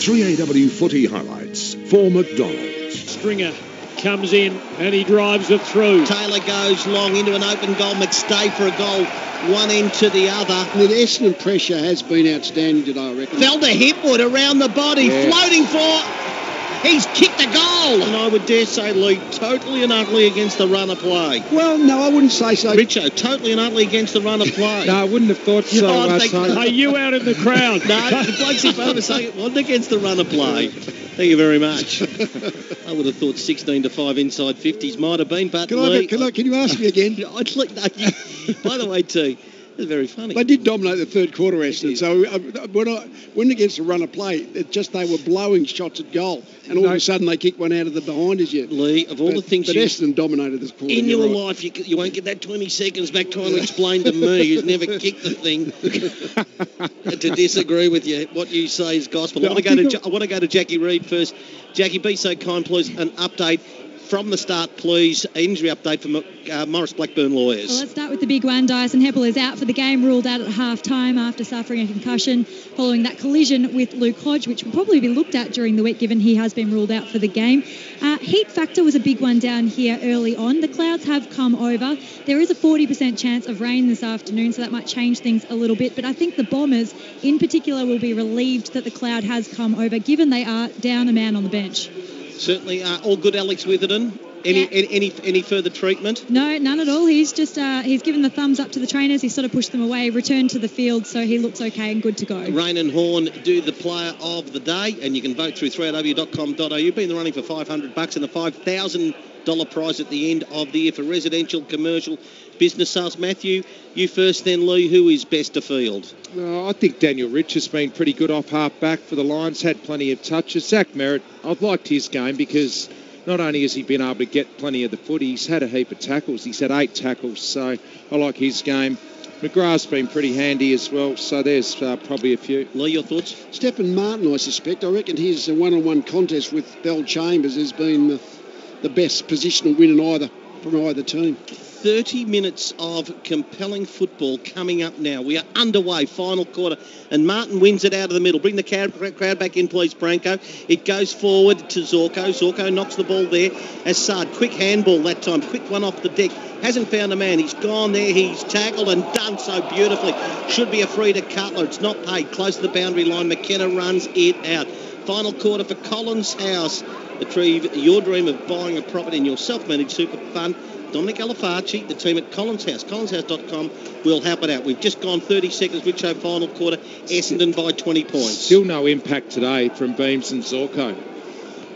3AW footy highlights for McDonald's. Stringer comes in and he drives it through. Taylor goes long into an open goal. McStay for a goal, one end to the other. The Essendon pressure has been outstanding today, I reckon. Fell to Hipwood around the body, floating for... He's kicked a goal. And I would dare say, Lee, totally and utterly against the run of play. Well, no, I wouldn't say so. Richo, totally and utterly against the run of play. No, I wouldn't have thought so. Are you out in the crowd? No, the blokes in front of us saying it wasn't against the run of play. Thank you very much. I would have thought 16-5 inside 50s might have been, but Can you ask me again? By the way, too, it's very funny. They did dominate the third quarter, Essendon. So when against the run of play, it just they were blowing shots at goal, and all of a sudden they kicked one out of the behind us yet. Lee, of all the things, but Essendon dominated this quarter. In your life, you won't get that 20 seconds back trying to explain to me, who's never kicked the thing, to disagree with you. What you say is gospel. I want to go to Jackie Reid first. Jackie, be so kind, please. An update from the start, please. Injury update from Morris Blackburn Lawyers. Well, let's start with the big one. Dyson Heppel is out for the game, ruled out at half-time after suffering a concussion following that collision with Luke Hodge, which will probably be looked at during the week given he has been ruled out for the game. Heat factor was a big one down here early on. The clouds have come over. There is a 40% chance of rain this afternoon, so that might change things a little bit. But I think the Bombers in particular will be relieved that the cloud has come over, given they are down a man on the bench. Certainly, all good, Alex Witherden. Any further treatment? No, none at all. He's just he's given the thumbs up to the trainers. He's sort of pushed them away, returned to the field, so he looks okay and good to go. Rain and Horn do the player of the day, and you can vote through 3aw.com.au. You've been in the running for $500 and a $5,000 prize at the end of the year for residential, commercial, business sales. Matthew, you first, then Lee. Who is best to field? I think Daniel Rich has been pretty good off half-back for the Lions, had plenty of touches. Zach Merritt, I've liked his game because not only has he been able to get plenty of the footy, he's had a heap of tackles. He's had 8 tackles, so I like his game. McGrath's been pretty handy as well, so there's probably a few. Lee, your thoughts? Stephen Martin, I suspect. I reckon his one-on-one contest with Bell Chambers has been the best positional win from either team. 30 minutes of compelling football coming up now. We are underway, final quarter, and Martin wins it out of the middle. Bring the crowd back in, please, Branko. It goes forward to Zorko. Zorko knocks the ball there. Assad, quick handball that time. Quick one off the deck. Hasn't found a man. He's gone there. He's tackled and done so beautifully. Should be a free to Cutler. It's not paid. Close to the boundary line. McKenna runs it out. Final quarter for Collins House. Retrieve your dream of buying a property in your self-managed super fund. Dominic Alafarci, the team at Collins House, collinshouse.com, will help it out. We've just gone 30 seconds, which show final quarter, Essendon by 20 points. Still no impact today from Beams and Zorko.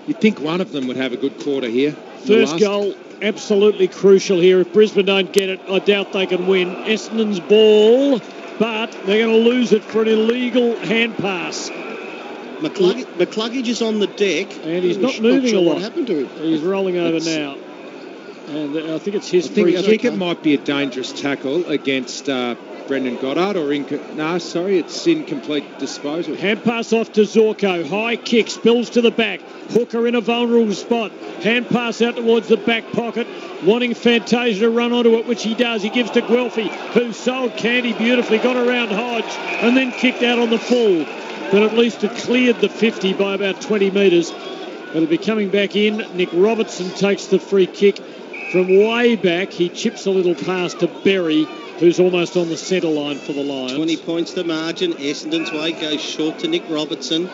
You'd think one of them would have a good quarter here. First goal, absolutely crucial here. If Brisbane don't get it, I doubt they can win. Essendon's ball, but they're going to lose it for an illegal hand pass. McCluggage is on the deck. And he's not moving a lot. What happened to him? He's rolling over now. And I think it's his free kick. I think it might be a dangerous tackle against Brendan Goddard it's incomplete disposal. Hand pass off to Zorko. High kick, spills to the back. Hooker in a vulnerable spot. Hand pass out towards the back pocket. Wanting Fantasia to run onto it, which he does. He gives to Guelphy, who sold Candy beautifully, got around Hodge, and then kicked out on the full. But at least it cleared the 50 by about 20 metres. It'll be coming back in. Nick Robertson takes the free kick. From way back, he chips a little pass to Berry, who's almost on the centre line for the Lions. 20 points the margin. Essendon's way goes short to Nick Robertson.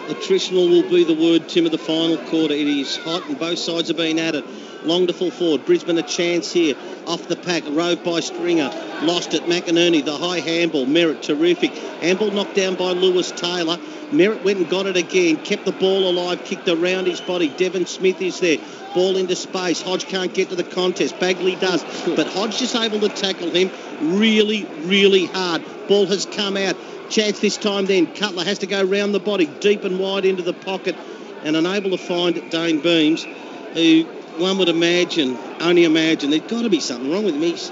Attritional will be the word, Tim, of the final quarter. It is hot and both sides are being at it. Long to full forward. Brisbane a chance here. Off the pack. Rove by Stringer. Lost it. McInerney. The high handball. Merritt. Terrific. Handball knocked down by Lewis Taylor. Merritt went and got it again. Kept the ball alive. Kicked around his body. Devon Smith is there. Ball into space. Hodge can't get to the contest. Bagley does. But Hodge just able to tackle him really, really hard. Ball has come out. Chance this time then. Cutler has to go round the body. Deep and wide into the pocket. And unable to find Dane Beams, who one would only imagine, there's got to be something wrong with him. This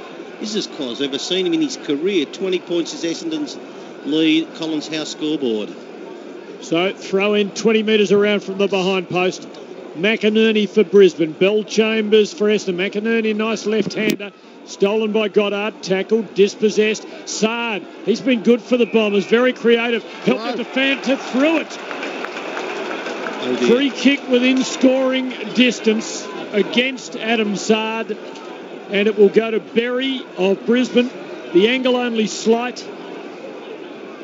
is as I've ever seen him in his career. 20 points is Essendon's lead. Collins House scoreboard. So throw in 20 metres around from the behind post. McInerney for Brisbane. Bell Chambers for Essendon. McInerney, nice left-hander. Stolen by Goddard. Tackled. Dispossessed. Sard. He's been good for the Bombers. Very creative. Helped the Fanta through it. Free kick within scoring distance against Adam Sard, and it will go to Berry of Brisbane. The angle only slight,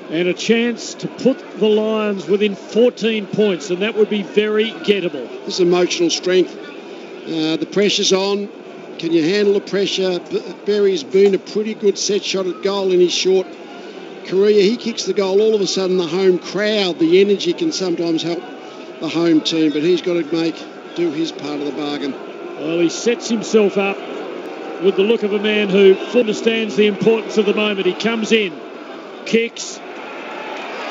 and a chance to put the Lions within 14 points, and that would be very gettable. This is emotional strength. The pressure's on. Can you handle the pressure? Berry's been a pretty good set shot at goal in his short career. He kicks the goal. All of a sudden, the home crowd, the energy can sometimes help the home team, but he's got to do his part of the bargain. Well, he sets himself up with the look of a man who understands the importance of the moment. He comes in, kicks,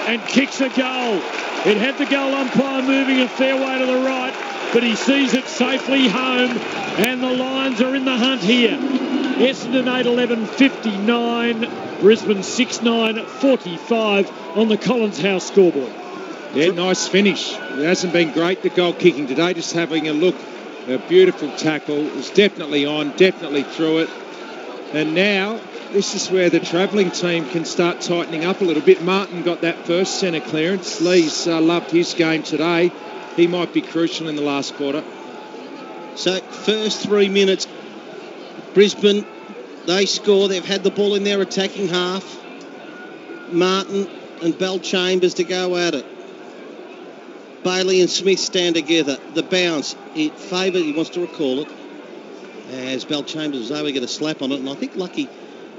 and kicks a goal. It had the goal umpire moving a fair way to the right, but he sees it safely home, and the Lions are in the hunt here. Essendon 8-11, 59, Brisbane 6-9, 45 on the Collins House scoreboard. Yeah, nice finish. It hasn't been great, the goal kicking today. Just having a look, a beautiful tackle. It was definitely on, definitely through it. And now, this is where the travelling team can start tightening up a little bit. Martin got that first centre clearance. Lee's loved his game today. He might be crucial in the last quarter. So, first 3 minutes, Brisbane, they score. They've had the ball in their attacking half. Martin and Bell Chambers to go at it. Bailey and Smith stand together. The bounce, it favoured, he wants to recall it, as Bell Chambers was able to get a slap on it. And I think lucky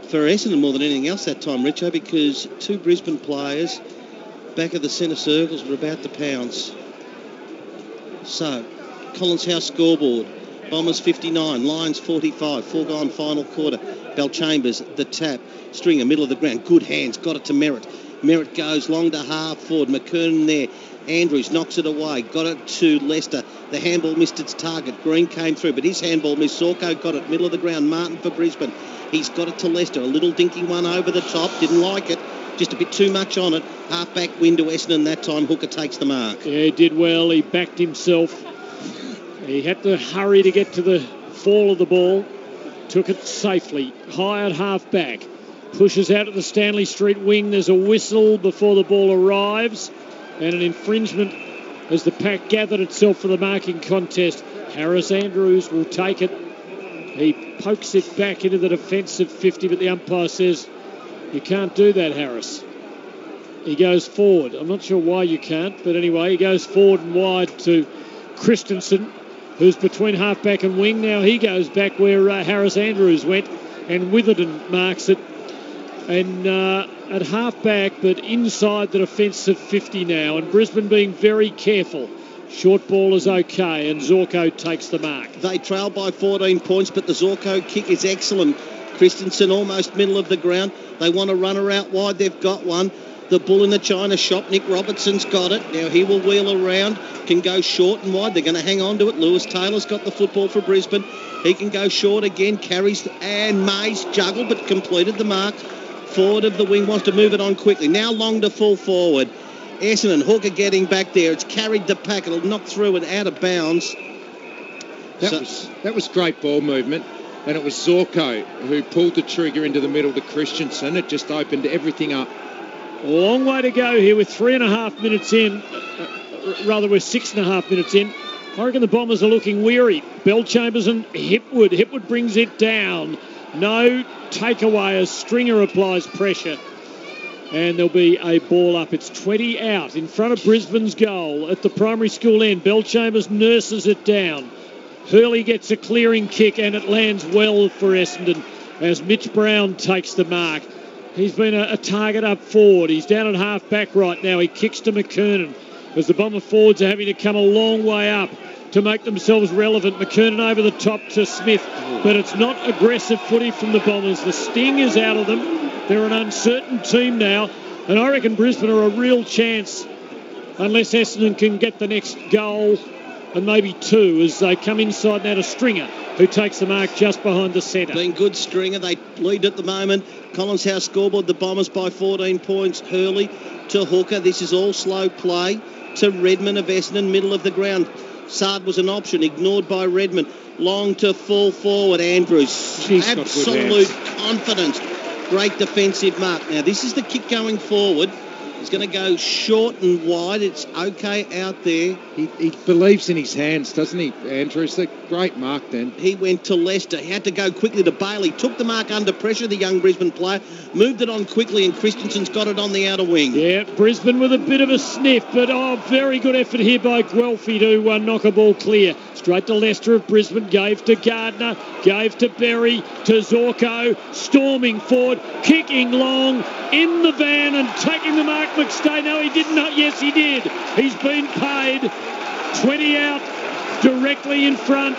for Essendon more than anything else that time, Richo, because two Brisbane players back of the centre circles were about to pounce. So, Collins House scoreboard. Bombers 59, Lions 45, foregone final quarter. Bell Chambers, the tap. Stringer, middle of the ground. Good hands, got it to Merritt. Merritt goes long to half forward. McKernan there. Andrews knocks it away. Got it to Leicester. The handball missed its target. Green came through, but his handball missed. Sorko got it. Middle of the ground. Martin for Brisbane. He's got it to Leicester. A little dinky one over the top. Didn't like it. Just a bit too much on it. Half-back win to Essendon that time. Hooker takes the mark. Yeah, he did well. He backed himself. He had to hurry to get to the fall of the ball. Took it safely. High at half-back. Pushes out at the Stanley Street wing. There's a whistle before the ball arrives. And an infringement as the pack gathered itself for the marking contest. Harris Andrews will take it. He pokes it back into the defensive 50, but the umpire says, you can't do that, Harris. He goes forward. I'm not sure why you can't, but anyway, he goes forward and wide to Christensen, who's between halfback and wing. Now he goes back where Harris Andrews went, and Witherden marks it. And at half-back, but inside the defensive 50 now. And Brisbane being very careful. Short ball is okay, and Zorko takes the mark. They trail by 14 points, but the Zorko kick is excellent. Christensen almost middle of the ground. They want to run her out wide. They've got one. The bull in the China shop. Nick Robertson's got it. Now he will wheel around. Can go short and wide. They're going to hang on to it. Lewis Taylor's got the football for Brisbane. He can go short again. Carries, and Mays juggled but completed the mark. Forward of the wing wants to move it on quickly. Now long to full forward. Essendon, Hooker getting back there. It's carried the pack. It'll knock through and out of bounds. That was great ball movement. And it was Zorko who pulled the trigger into the middle to Christensen. It just opened everything up. A long way to go here with 3.5 minutes in. Rather, we're 6.5 minutes in. I reckon the Bombers are looking weary. Bell Chambers and Hipwood. Hipwood brings it down. No takeaway as Stringer applies pressure. And there'll be a ball up. It's 20 out in front of Brisbane's goal at the primary school end. Bell Chambers nurses it down. Hurley gets a clearing kick and it lands well for Essendon as Mitch Brown takes the mark. He's been a target up forward. He's down at half back right now. He kicks to McKernan as the Bomber forwards are having to come a long way up to make themselves relevant. McKernan over the top to Smith, but it's not aggressive footy from the Bombers. The sting is out of them. They're an uncertain team now, and I reckon Brisbane are a real chance unless Essendon can get the next goal and maybe two as they come inside now to Stringer, who takes the mark just behind the centre. Been good, Stringer. They lead at the moment. Collins House scoreboard, the Bombers by 14 points. Hurley to Hooker. This is all slow play to Redmond of Essendon, middle of the ground. Sard was an option, ignored by Redmond. Long to full forward, Andrews. Absolute confidence. Great defensive mark. Now, this is the kick going forward. He's going to go short and wide. It's okay out there. He believes in his hands, doesn't he, Andrew? It's a great mark then. He went to Leicester. He had to go quickly to Bailey. Took the mark under pressure, the young Brisbane player. Moved it on quickly, and Christensen's got it on the outer wing. Yeah, Brisbane with a bit of a sniff, but very good effort here by Guelphy to knock a ball clear. Straight to Leicester of Brisbane. Gave to Gardner. Gave to Berry. To Zorko. Storming forward. Kicking long. In the van and taking the mark. McStay. No, he didn't. Yes, he did. He's been paid. 20 out. Directly in front.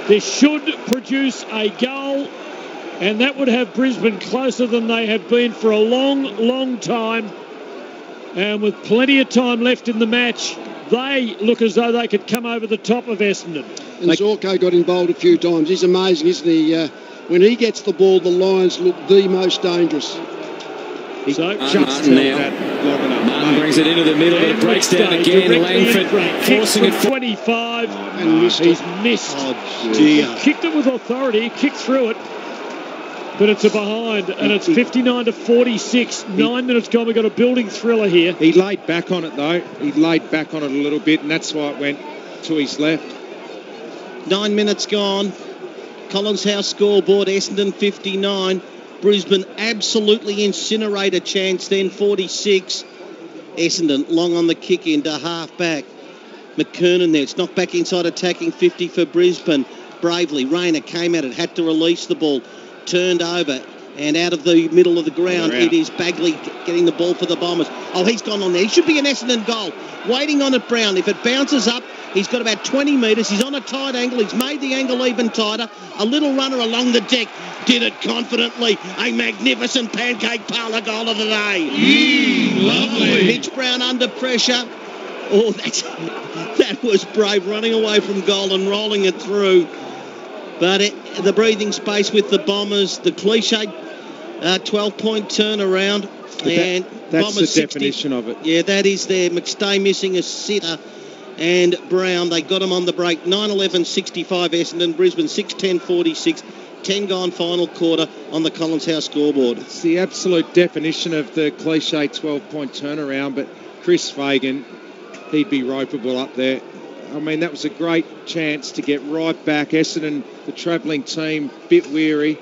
This should produce a goal. And that would have Brisbane closer than they have been for a long, long time. And with plenty of time left in the match, they look as though they could come over the top of Essendon. And Zorko got involved a few times. He's amazing, isn't he? When he gets the ball, the Lions look the most dangerous. So Martin now. Martin brings it into the middle, but it breaks down again. Langford forcing it 25. And he's missed. Oh, dear. He kicked it with authority. He kicked through it. But it's a behind, and it's 59 to 46. 9 minutes gone. We've got a building thriller here. He laid back on it, though. He laid back on it a little bit, and that's why it went to his left. 9 minutes gone. Collins House scoreboard, Essendon 59. Brisbane absolutely incinerate a chance then, 46. Essendon long on the kick in to half back. McKernan there. It's knocked back inside attacking 50 for Brisbane. Bravely, Rayner came at it, had to release the ball. Turned over and out of the middle of the ground. It is Bagley getting the ball for the Bombers. Oh, he's gone on there. He should be an Essendon goal. Waiting on it, Brown. If it bounces up, he's got about 20 metres. He's on a tight angle. He's made the angle even tighter. A little runner along the deck. Did it confidently. A magnificent pancake parlour goal of the day. Lovely. Mitch Brown under pressure. Oh, that was brave, running away from goal and rolling it through. But the breathing space with the Bombers, the cliche 12-point turnaround. That's Bombers the definition of it. Yeah, that is there. McStay missing a sitter. And Brown, they got him on the break. 9-11-65 Essendon, Brisbane 6-10-46. 10 gone final quarter on the Collins House scoreboard. It's the absolute definition of the cliche 12-point turnaround, but Chris Fagan, he'd be ropeable up there. I mean, that was a great chance to get right back. Essendon, the travelling team, bit weary.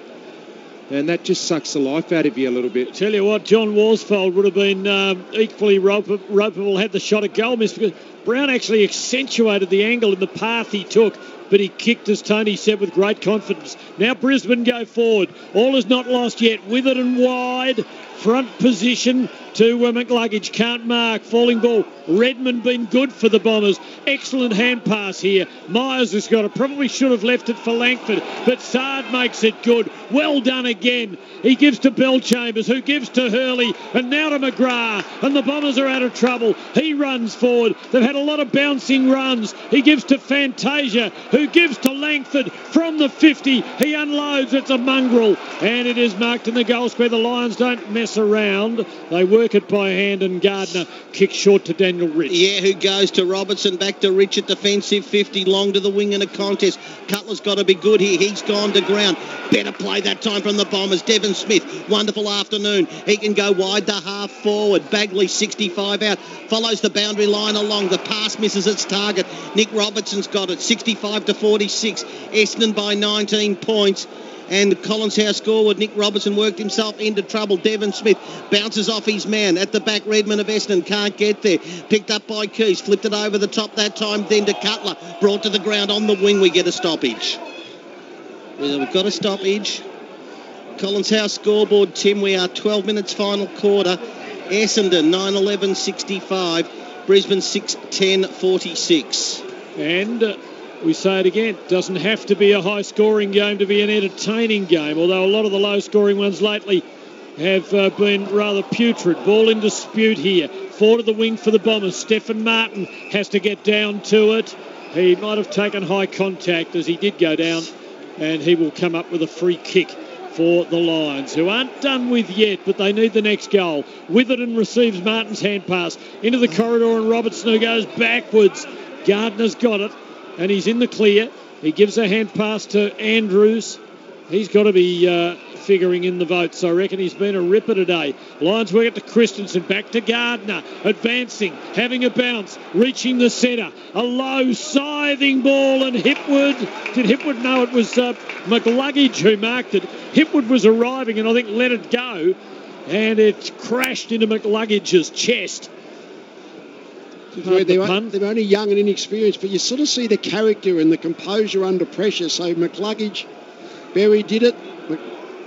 And that just sucks the life out of you a little bit. Tell you what, John Worsfold would have been equally ropeable had the shot at goal missed, because Brown actually accentuated the angle in the path he took, but he kicked, as Tony said, with great confidence. Now Brisbane go forward. All is not lost yet. Withered and wide. Front position to McLuggage. Can't mark. Falling ball. Redmond been good for the Bombers. Excellent hand pass here. Myers has got it. Probably should have left it for Langford, but Sard makes it good. Well done again. He gives to Bellchambers, who gives to Hurley, and now to McGrath. And the Bombers are out of trouble. He runs forward. They've had a lot of bouncing runs. He gives to Fantasia, who gives to Langford from the 50. He unloads. It's a mongrel. And it is marked in the goal square. The Lions don't mess around. They work it by hand, and Gardner kicks short to Daniel Rich. Yeah, who goes to Robertson, back to Rich at defensive 50, long to the wing in a contest. Cutler's got to be good here. He's gone to ground. Better play that time from the Bombers. Devon Smith, wonderful afternoon. He can go wide to half forward. Bagley, 65 out. Follows the boundary line along. The pass misses its target. Nick Robertson's got it, 65 to 46. Essendon by 19 points. And Collins House scoreboard. Nick Robertson worked himself into trouble. Devon Smith bounces off his man. At the back, Redmond of Essendon can't get there. Picked up by Keys. Flipped it over the top that time. Then to Cutler. Brought to the ground on the wing. We get a stoppage. We've got a stoppage. Collins House scoreboard, Tim. We are 12 minutes final quarter. Essendon 9-11-65. Brisbane 6-10-46. And we say it again, doesn't have to be a high-scoring game to be an entertaining game, although a lot of the low-scoring ones lately have been rather putrid. Ball in dispute here. Forward of the wing for the Bombers. Stephen Martin has to get down to it. He might have taken high contact as he did go down, and he will come up with a free kick for the Lions, who aren't done with yet, but they need the next goal. Witherden receives Martin's hand pass into the corridor, and Robertson, who goes backwards. Gardner's got it, and he's in the clear. He gives a hand pass to Andrews, He's got to be figuring in the votes. I reckon he's been a ripper today. Lions work it to Christensen, back to Gardner, advancing, having a bounce, reaching the centre. A low, scything ball, and Hipwood. Did Hipwood know it was McLuggage who marked it? Hipwood was arriving and I think let it go, and it crashed into McLuggage's chest. They're only young and inexperienced, but you sort of see the character and the composure under pressure. So McLuggage, Berry did it.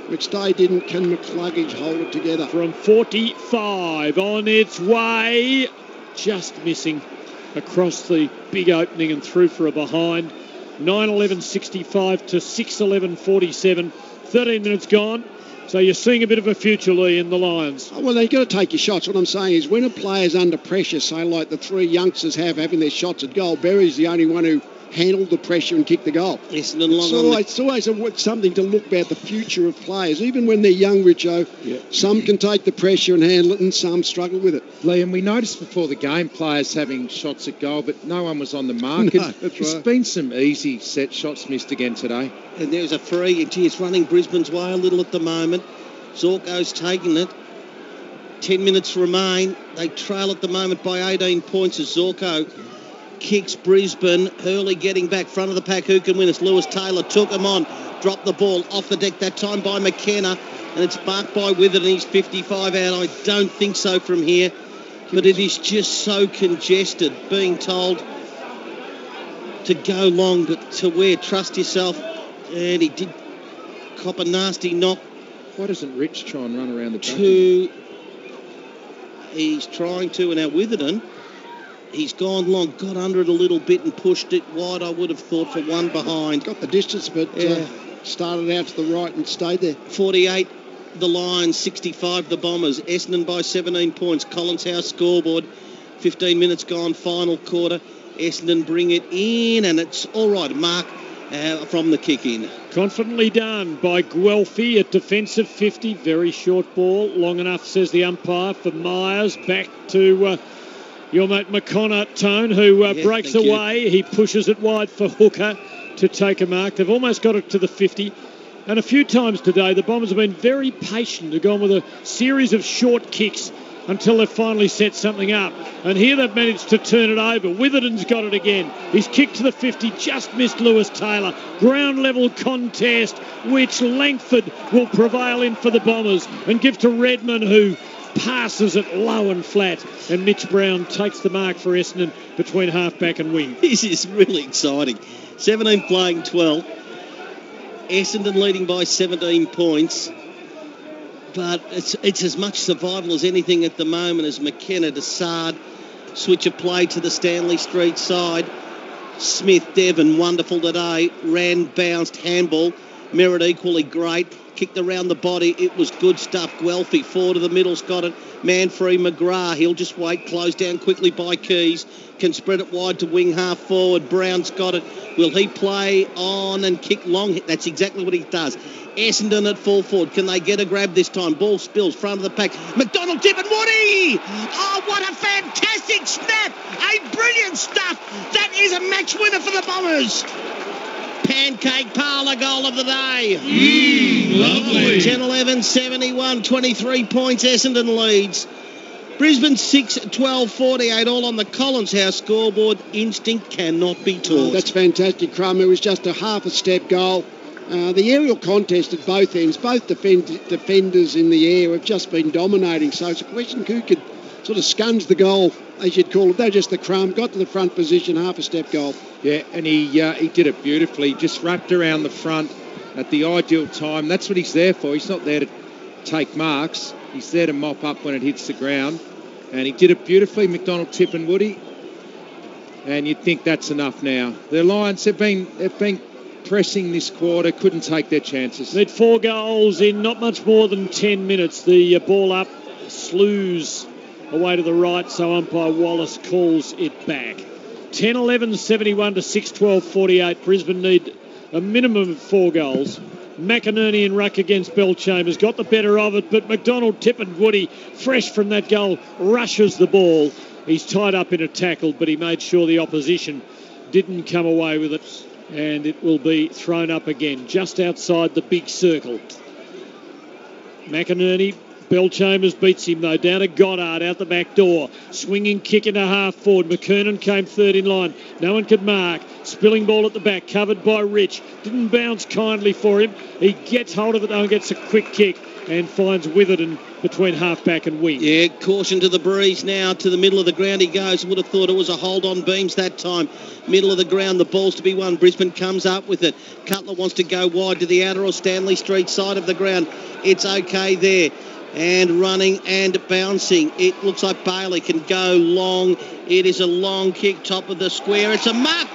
McStay didn't. Can McLuggage hold it together? From 45 on its way, just missing across the big opening and through for a behind. 9:11.65 to 6:11.47. 13 minutes gone. So you're seeing a bit of a future, Lee, in the Lions. Oh, well, they've got to take your shots. What I'm saying is when a player's under pressure, say like the three youngsters having their shots at goal, Berry's the only one who handled the pressure and kicked the goal. It's always something to look about the future of players. Even when they're young, Richo, some can take the pressure and handle it and some struggle with it. Liam, we noticed before the game players having shots at goal, but no one was on the mark. No, that's There's been some easy set shots missed again today. And there's a free. Gee, it's running Brisbane's way a little at the moment. Zorko's taking it. 10 minutes remain. They trail at the moment by 18 points as Zorko kicks Brisbane. Hurley getting back front of the pack. Who can win? It's Lewis Taylor. Took him on. Dropped the ball off the deck that time by McKenna. And it's marked by Witherden. He's 55 out. I don't think so from here. But it is just so congested. Being told to go long, but to where? Trust yourself. And he did cop a nasty knock. Why doesn't Rich try and run around the back? He's trying to. And now Witherden, he's gone long, got under it a little bit and pushed it wide, I would have thought, for one behind. Got the distance, but started out to the right and stayed there. 48 the Lions, 65 the Bombers. Essendon by 17 points. Collins House scoreboard. 15 minutes gone, final quarter. Essendon bring it in, and it's all right. Mark from the kick in. Confidently done by Guelphy at defensive 50. Very short ball. Long enough, says the umpire, for Myers. Back to your mate McConnor, Tone, who breaks away. He pushes it wide for Hooker to take a mark. They've almost got it to the 50. And a few times today, the Bombers have been very patient. They've gone with a series of short kicks until they've finally set something up. And here they've managed to turn it over. Witherden's got it again. He's kicked to the 50, just missed Lewis Taylor. Ground level contest, which Langford will prevail in for the Bombers and give to Redmond, who passes it low and flat. And Mitch Brown takes the mark for Essendon between half-back and wing. This is really exciting. 17 playing 12. Essendon leading by 17 points. But it's as much survival as anything at the moment as McKenna to Sard. Switch of play to the Stanley Street side. Smith, Devon, wonderful today. Ran, bounced, handball. Merritt equally great. Kicked around the body. It was good stuff. Guelphy, forward to the middle's got it. Man-free McGrath. He'll just wait. Closed down quickly by Keys. Can spread it wide to wing half forward. Brown's got it. Will he play on and kick long? That's exactly what he does. Essendon at full forward. Can they get a grab this time? Ball spills, front of the pack. McDonald, Tippett, Woody! Oh, what a fantastic snap! A brilliant stuff! That is a match winner for the Bombers! Pancake parlour goal of the day. Lovely. 10-11-71, 23 points. Essendon leads. Brisbane 6-12-48, all on the Collins House scoreboard. Instinct cannot be taught. That's fantastic, Crum. It was just a half a step goal. The aerial contest at both ends, both defenders in the air have just been dominating. So it's a question who could sort of scunge the goal, as you'd call it. They're just the Crum, got to the front position, half a step goal. Yeah, and he did it beautifully. Just wrapped around the front at the ideal time. That's what he's there for. He's not there to take marks. He's there to mop up when it hits the ground. And he did it beautifully, McDonald, Tip and Woody. And you'd think that's enough now. The Lions have been pressing this quarter, couldn't take their chances. Need 4 goals in not much more than 10 minutes. The ball up, Slews away to the right, so umpire Wallace calls it back. 10-11-71 to 6-12-48. Brisbane need a minimum of 4 goals. McInerney in ruck against Bellchambers, got the better of it, but McDonald, Tip and Woody, fresh from that goal, rushes the ball. He's tied up in a tackle, but he made sure the opposition didn't come away with it. And it will be thrown up again, just outside the big circle. McInerney, Bell Chambers beats him though, down to Goddard out the back door. Swinging kick into half forward. McKernan came third in line. No one could mark. Spilling ball at the back, covered by Rich. Didn't bounce kindly for him. He gets hold of it though and gets a quick kick and finds Witherden between half-back and wing. Yeah, caution to the breeze now. To the middle of the ground he goes. Would have thought it was a hold on Beams that time. Middle of the ground, the ball's to be won. Brisbane comes up with it. Cutler wants to go wide to the outer or Stanley Street side of the ground. It's okay there. And running and bouncing. It looks like Bailey can go long. It is a long kick, top of the square. It's a mark.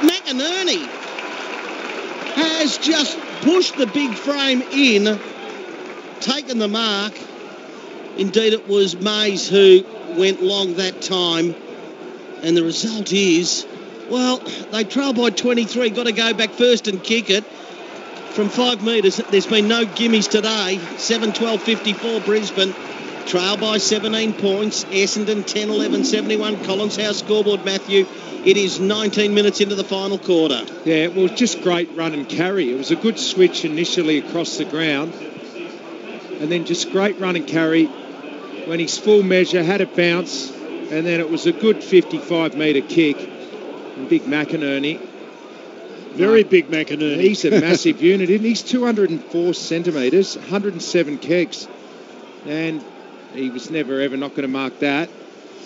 McInerney has just pushed the big frame in, taken the mark. Indeed, it was Mays who went long that time. And the result is, well, they trail by 23. Got to go back first and kick it. From 5 metres, there's been no gimmies today. 7-12-54 Brisbane. Trail by 17 points. Essendon 10-11-71. Collins House scoreboard, Matthew. It is 19 minutes into the final quarter. Yeah, well, just great run and carry. It was a good switch initially across the ground. And then just great run and carry. When he's full measure, had a bounce. And then it was a good 55-metre kick. And big McInerney. Very big McInerney. He's a massive unit, isn't he? He's 204 centimetres, 107 kegs. And he was never, ever not going to mark that.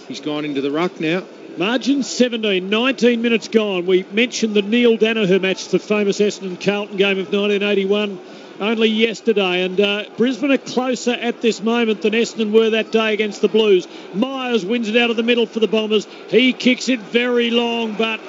He's gone into the ruck now. Margin 17, 19 minutes gone. We mentioned the Neil Danaher match, the famous Essendon-Carlton game of 1981, only yesterday. And Brisbane are closer at this moment than Essendon were that day against the Blues. Myers wins it out of the middle for the Bombers. He kicks it very long, but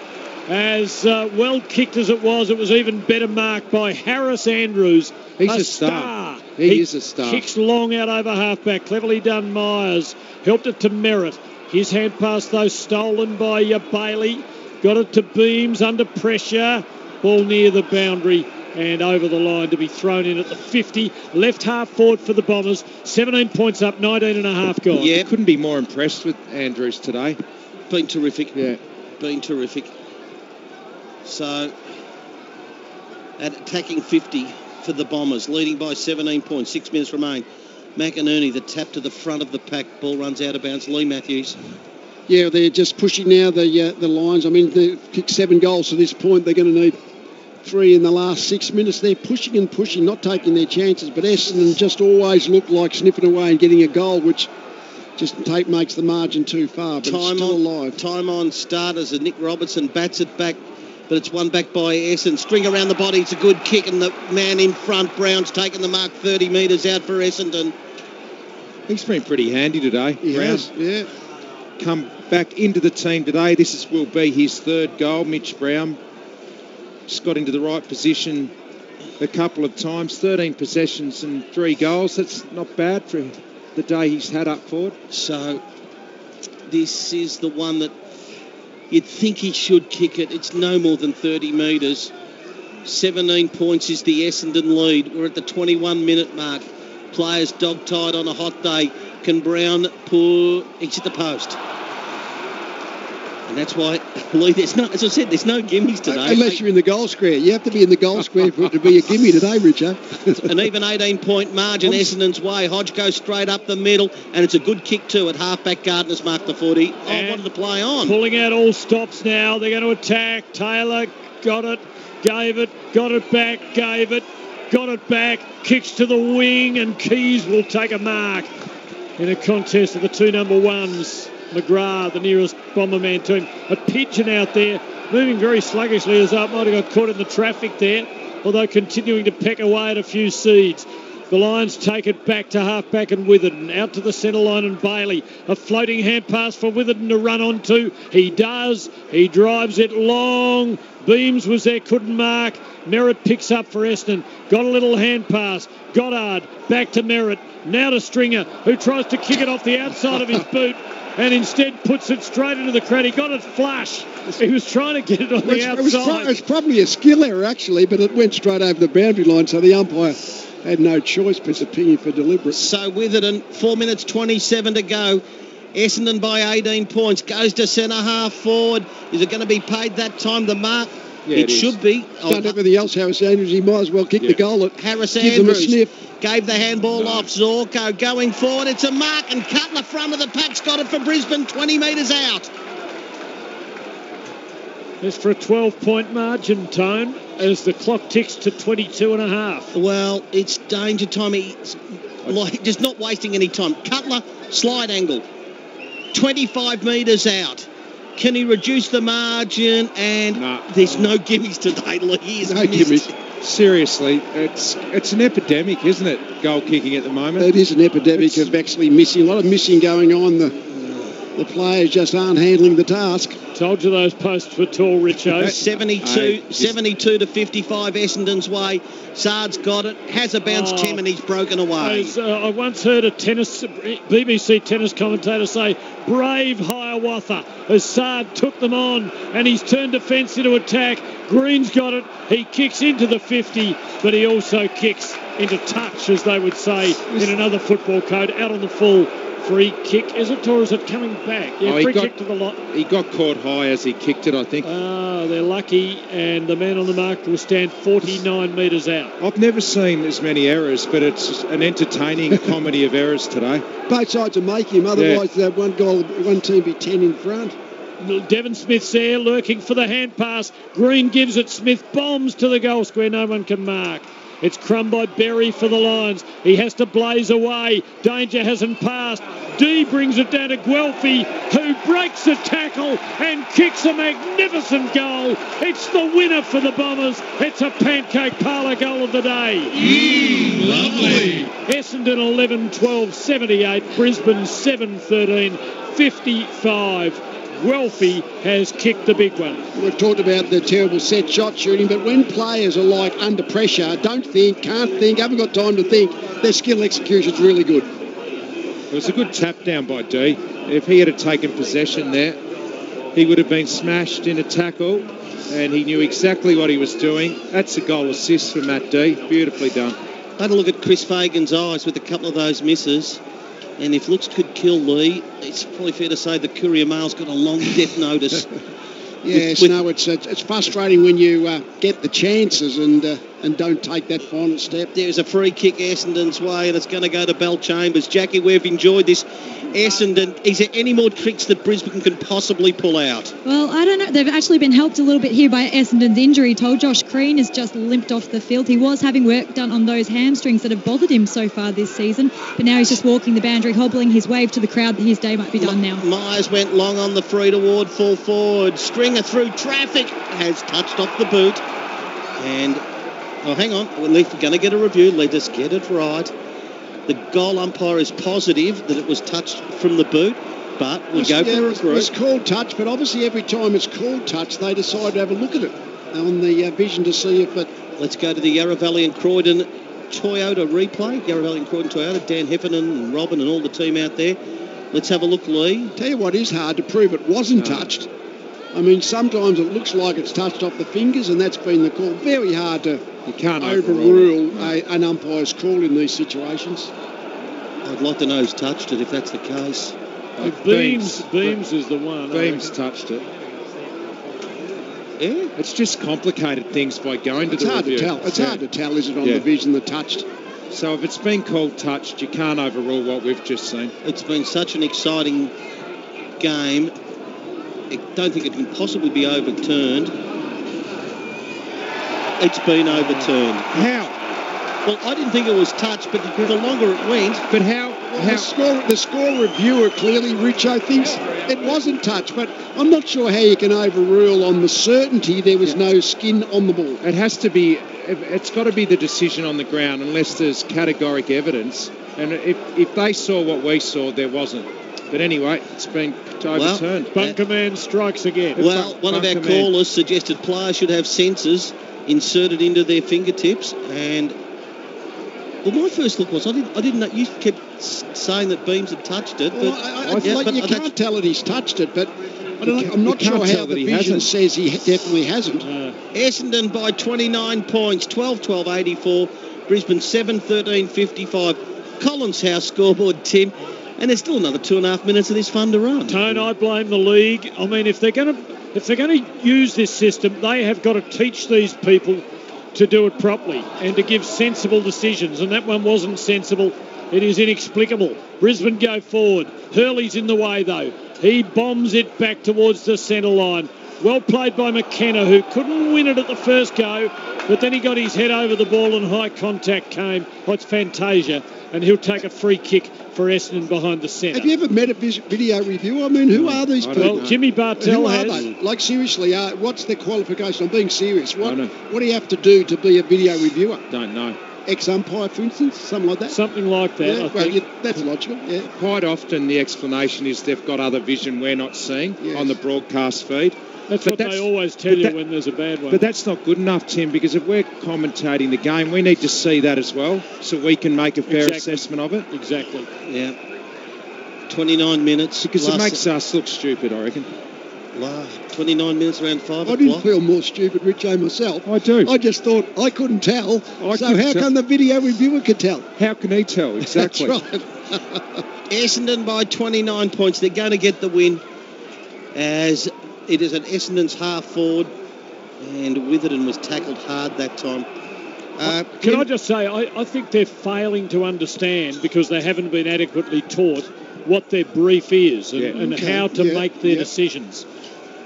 as well kicked as it was even better marked by Harris Andrews. He's a star. He is a star. Kicks long out over halfback. Cleverly done, Myers. Helped it to Merritt. His hand pass, though, stolen by Bailey. Got it to Beams under pressure. Ball near the boundary and over the line to be thrown in at the 50. Left half forward for the Bombers. 17 points up, 19 and a half gone. Yeah. Couldn't be more impressed with Andrews today. Been terrific. Yeah. Been terrific. So, at attacking 50 for the Bombers, leading by 17 points, 6 minutes remain. McInerney, the tap to the front of the pack. Ball runs out of bounds. Lee Matthews. Yeah, they're just pushing now the lines. I mean, they've kicked 7 goals to this point. They're going to need 3 in the last 6 minutes. They're pushing and pushing, not taking their chances. But Essendon just always look like sniffing away and getting a goal, which just makes the margin too far. But it's still alive. Time on starters, and Nick Robertson bats it back. But it's won back by Essendon. String around the body. It's a good kick. And the man in front, Brown's taken the mark 30 metres out for Essendon. He's been pretty handy today. He has, yeah. Come back into the team today. This will be his 3rd goal. Mitch Brown just got into the right position a couple of times. 13 possessions and 3 goals. That's not bad for the day he's had up forward. So this is the one that you'd think he should kick it. It's no more than 30 metres. 17 points is the Essendon lead. We're at the 21-minute mark. Players dog-tied on a hot day. Can Brown pull? He's at the post. And that's why, Lee, as I said, there's no gimmies today. Unless you're in the goal square. You have to be in the goal square for it to be a gimme today, Richard. An even 18-point margin Essendon's way. Hodge goes straight up the middle, and it's a good kick too at half-back. Gardner's marked the footy. Wanted to play on. Pulling out all stops now. They're going to attack. Taylor got it, gave it, got it back, gave it, got it back, kicks to the wing, and Keys will take a mark in a contest of the 2 number 1s. McGrath, the nearest bomber man to him. A pigeon out there, moving very sluggishly as up. Might have got caught in the traffic there, although continuing to peck away at a few seeds. The Lions take it back to half-back and Witherden. Out to the centre line and Bailey. A floating hand pass for Witherden to run onto. He does. He drives it long. Beams was there, couldn't mark. Merritt picks up for Essendon. Got a little hand pass. Goddard back to Merritt. Now to Stringer, who tries to kick it off the outside of his boot and instead puts it straight into the crowd. He got it flush. He was trying to get it on the outside. It's probably a skill error, actually, but it went straight over the boundary line, so the umpire had no choice but opinion for deliberate. So Witherden, 4 minutes 27 to go. Essendon by 18 points. Goes to centre half forward. Is it going to be paid that time? The mark Yeah, it should be. Done everything else Harris Andrews. He might as well kick the goal. Harris give them a Andrews sniff. gave the handball off. Zorko going forward. It's a mark, and Cutler front of the pack's got it for Brisbane, 20 metres out. It's for a 12-point margin, Tone, as the clock ticks to 22 and a half. Well, it's danger time. He's just not wasting any time. Cutler, slide angle, 25 metres out. Can he reduce the margin? And there's no gimmies today, Lee. He's no gimmies. Seriously, it's an epidemic, isn't it, goal kicking at the moment? It is an epidemic of actually missing. A lot of missing going on. The players just aren't handling the task. Told you those posts were tall, Richo. 72 to 55 Essendon's way. Sard's got it. Has a bounce, Tim, and he's broken away. I once heard a BBC tennis commentator say, brave Hiawatha, as Sard took them on, and he's turned defence into attack. Green's got it. He kicks into the 50, but he also kicks into touch, as they would say in another football code, out on the full. Free kick, is it, or is it coming back? Yeah, free kick to the lot. He got caught high as he kicked it, I think. They're lucky, and the man on the mark will stand 49 metres out. I've never seen as many errors, but it's an entertaining comedy of errors today. Both sides are making him, otherwise one team be 10 in front. Devon Smith's there, lurking for the hand pass. Green gives it, Smith bombs to the goal square, no one can mark. It's crumb by Berry for the Lions. He has to blaze away. Danger hasn't passed. D brings it down to Guelphy, who breaks the tackle and kicks a magnificent goal. It's the winner for the Bombers. It's a pancake parlour goal of the day. Lovely. Essendon 11-12, 78. Brisbane 7-13, 55. Guelphy has kicked the big one. We've talked about the terrible set shot shooting, but when players are like under pressure, don't think, can't think, haven't got time to think, their skill execution's really good. It was a good tap down by D. If he had taken possession there, he would have been smashed in a tackle, and he knew exactly what he was doing. That's a goal assist for Matt D. Beautifully done. I had a look at Chris Fagan's eyes with a couple of those misses. And if looks could kill Lee, it's probably fair to say the Courier Mail's got a long death notice. Yes, it's frustrating when you get the chances and don't take that final step. There's a free kick Essendon's way, and it's going to go to Bell Chambers. Jackie, we've enjoyed this. Essendon, is there any more tricks that Brisbane can possibly pull out? Well, I don't know. They've actually been helped a little bit here by Essendon's injury. Told Josh Crean has just limped off the field. He was having work done on those hamstrings that have bothered him so far this season, but now he's just walking the boundary, hobbling his wave to the crowd that his day might be done now. Myers went long on the free toward full forward. Stringer through traffic, has touched off the boot. And, hang on, we're going to get a review. Let us get it right. The goal umpire is positive that it was touched from the boot, but we'll go for a review. It was called touch, but obviously every time it's called touch, they decide to have a look at it on the vision to see if it... Let's go to the Yarra Valley and Croydon Toyota replay. Yarra Valley and Croydon Toyota, Dan Heffernan and Robin and all the team out there. Let's have a look, Lee. Tell you what is hard to prove it wasn't touched. I mean, sometimes it looks like it's touched off the fingers, and that's been the call. Very hard to overrule an umpire's call in these situations. I'd like to know who's touched it, if that's the case. Beams is the one. Beams touched it. Yeah? It's just complicated things by going to the review. It's hard to tell, is it, on the vision that touched? So if it's been called touched, you can't overrule what we've just seen. It's been such an exciting game. I don't think it can possibly be overturned. It's been overturned. How? Well, I didn't think it was touched, but the longer it went... But how? The score reviewer clearly, Richo, thinks it wasn't touched, but I'm not sure how you can overrule on the certainty there was no skin on the ball. It has to be... It's got to be the decision on the ground unless there's categoric evidence. And if they saw what we saw, there wasn't. But anyway, it's been overturned. Bunkerman strikes again. Well, one of our callers suggested players should have sensors inserted into their fingertips. And, well, my first look was, I didn't know, you kept saying that Beams had touched it. But you can't tell that he's touched it, but I'm not sure how the vision says he definitely hasn't. Essendon by 29 points, 12-12-84. Brisbane 7-13-55. Collins House scoreboard, Tim. And there's still another 2.5 minutes of this fun to run. Tone, I blame the league. I mean, if they're going to if they're going to use this system, they have got to teach these people to do it properly and to give sensible decisions. And that one wasn't sensible. It is inexplicable. Brisbane go forward. Hurley's in the way, though. He bombs it back towards the centre line. Well played by McKenna, who couldn't win it at the first go, but then he got his head over the ball and high contact came. Oh, it's Fantasia, and he'll take a free kick for Essendon behind the centre. Have you ever met a video reviewer? I mean, who are these people? Well, Jimmy Bartell has. They? Like, seriously, what's their qualification? I'm being serious. What do you have to do to be a video reviewer? Don't know. Ex-umpire, for instance? Something like that? Something like that, I think. Yeah, that's logical, yeah. Quite often the explanation is they've got other vision we're not seeing on the broadcast feed. That's what they always tell you when there's a bad one. But that's not good enough, Tim, because if we're commentating the game, we need to see that as well so we can make a fair assessment of it. Exactly. Yeah. 29 minutes. Because it makes us look stupid, I reckon. 29 minutes around 5 o'clock. I didn't feel more stupid, Richo, myself. I do. I just thought I couldn't tell. So how come the video reviewer could tell? How can he tell? Exactly. That's right. Essendon by 29 points. They're going to get the win as it is an Essendon's half forward, and Witherden was tackled hard that time. Can I just say, I think they're failing to understand, because they haven't been adequately taught, what their brief is and how to make their decisions.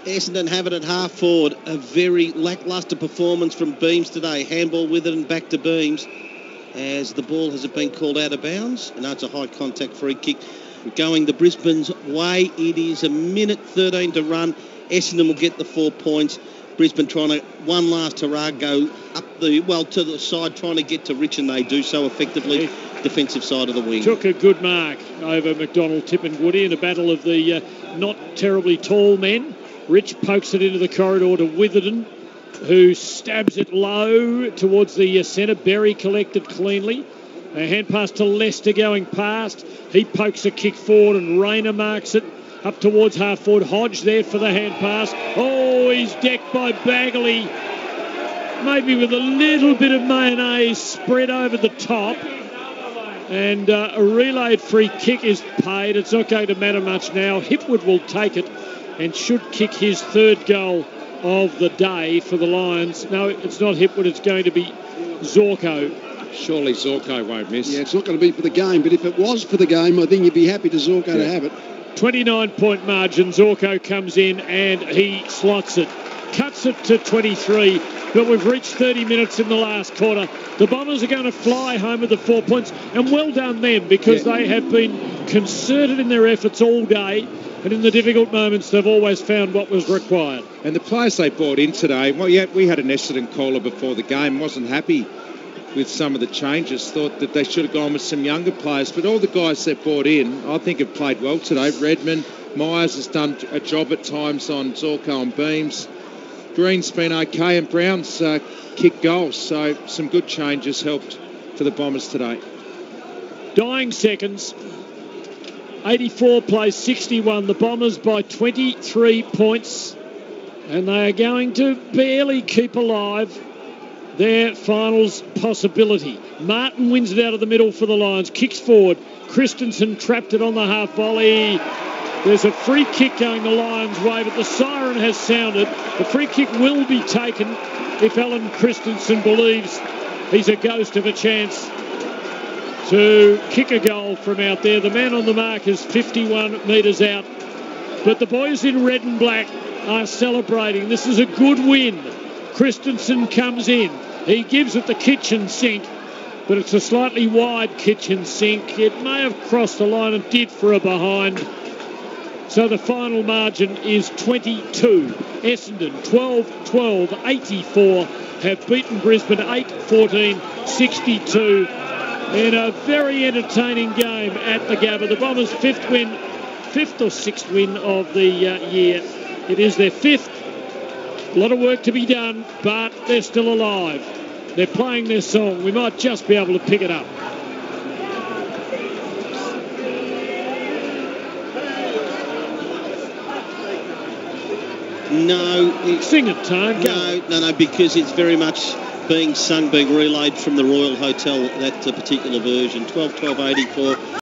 Essendon have it at half forward. A very lacklustre performance from Beams today. Handball Witherden back to Beams as the ball has been called out of bounds. And that's a high contact free kick going the Brisbane's way. It is a minute 13 to run. Essendon will get the 4 points. Brisbane trying to one last hurrah, go up to the side, trying to get to Rich, and they do so effectively. Defensive side of the wing. Took a good mark over McDonald, Tip and Woody in a battle of the not terribly tall men. Rich pokes it into the corridor to Witherden, who stabs it low towards the centre. Berry collected cleanly. A hand pass to Lester going past. He pokes a kick forward and Rayner marks it up towards half forward. Hodge there for the hand pass. Oh, he's decked by Bagley. Maybe with a little bit of mayonnaise spread over the top. And a relayed free kick is paid. It's not going to matter much now. Hipwood will take it and should kick his third goal of the day for the Lions. No, it's not Hipwood. It's going to be Zorko. Surely Zorko won't miss. Yeah, it's not going to be for the game, but if it was for the game, I think you'd be happy to Zorko to have it. 29-point margin. Zorko comes in and he slots it. Cuts it to 23, but we've reached 30 minutes in the last quarter. The Bombers are going to fly home with the 4 points, and well done them, because they have been concerted in their efforts all day, and in the difficult moments they've always found what was required. And the players they brought in today, well, yeah, we had an Essendon caller before the game, wasn't happy with some of the changes, thought that they should have gone with some younger players, but all the guys they brought in, I think, have played well today. Redmond, Myers has done a job at times on Zorko and Beams. Green's been okay, and Brown's kicked goals, so some good changes helped for the Bombers today. Dying seconds. 84 plays 61. The Bombers by 23 points, and they are going to barely keep alive their finals possibility. Martin wins it out of the middle for the Lions. Kicks forward. Christensen trapped it on the half volley. There's a free kick going the Lions' way, but the siren has sounded. The free kick will be taken if Alan Christensen believes he's a ghost of a chance to kick a goal from out there. The man on the mark is 51 metres out. But the boys in red and black are celebrating. This is a good win. Christensen comes in. He gives it the kitchen sink, but it's a slightly wide kitchen sink. It may have crossed the line and did for a behind. So the final margin is 22. Essendon 12-12, 84 have beaten Brisbane 8-14, 62 in a very entertaining game at the Gabba. The Bombers' fifth or sixth win of the year. It is their fifth. A lot of work to be done, but they're still alive. They're playing their song. We might just be able to pick it up. No. Sing it, Tone. No, because it's very much being sung, being relayed from the Royal Hotel, that particular version. 12-12-84.